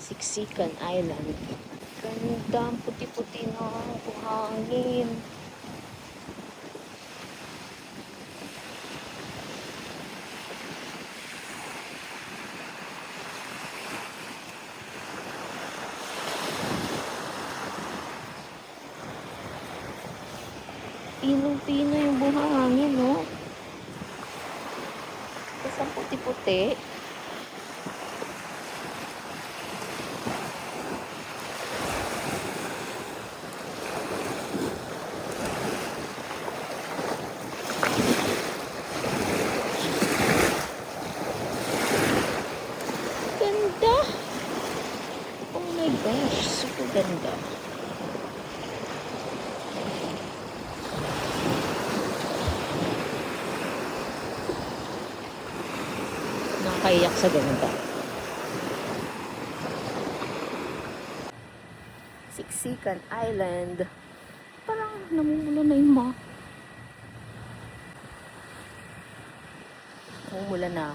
Siksikan Island. Ganda, ang puti-puti na buhangin. Pinong-pino yung buhangin, no? Tapos ang puti-puti. Ganda! Oh my gosh, super ganda. Nakakaiyak sa ganda. Siksikan Island. Parang namumula na yung mga. Namumula na.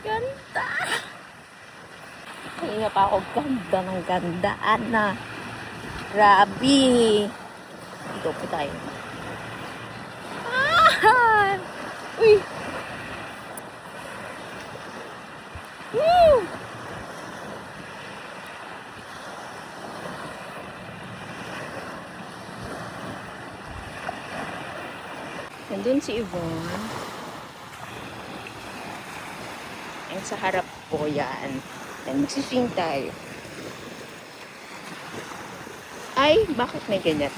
Ganda! Kaya pa ako ganda ng ganda. Ana. Grabe. Dito po tayo. Ah! Uy! Woo! Nandun si Yvonne. And sa harap po yan. And magsiswing tayo. Ay, bakit may ganyan?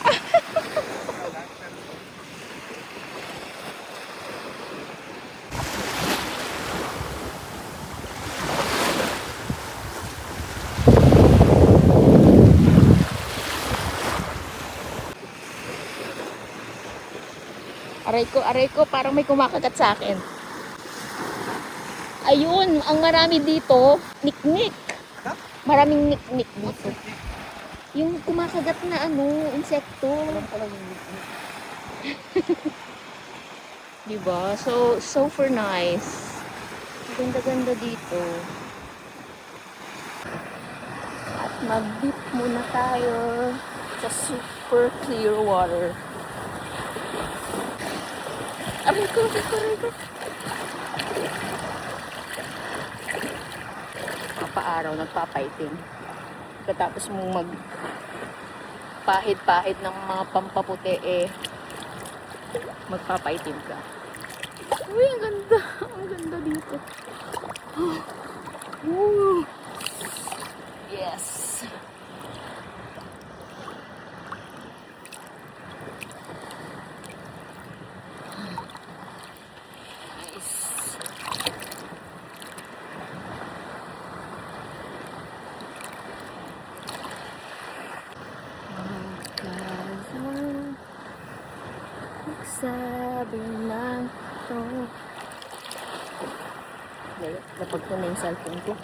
Aray ko, parang may kumakagat sa akin. Ayun, ang marami dito, niknik. Maraming niknik dito. Yung kumakagat na insekto. Diba? So super nice. Ganda-ganda dito. At mag-dip muna tayo sa super clear water. Aray ko. Kapaaraw, nagpapaiting. Pagkatapos mong magpahid-pahid ng mga pampaputi, magpapaitim ka. Uy, ang ganda. Ang ganda dito. Woo! Yes. Sabi lang to. Lapag ko na yung cellphone ko.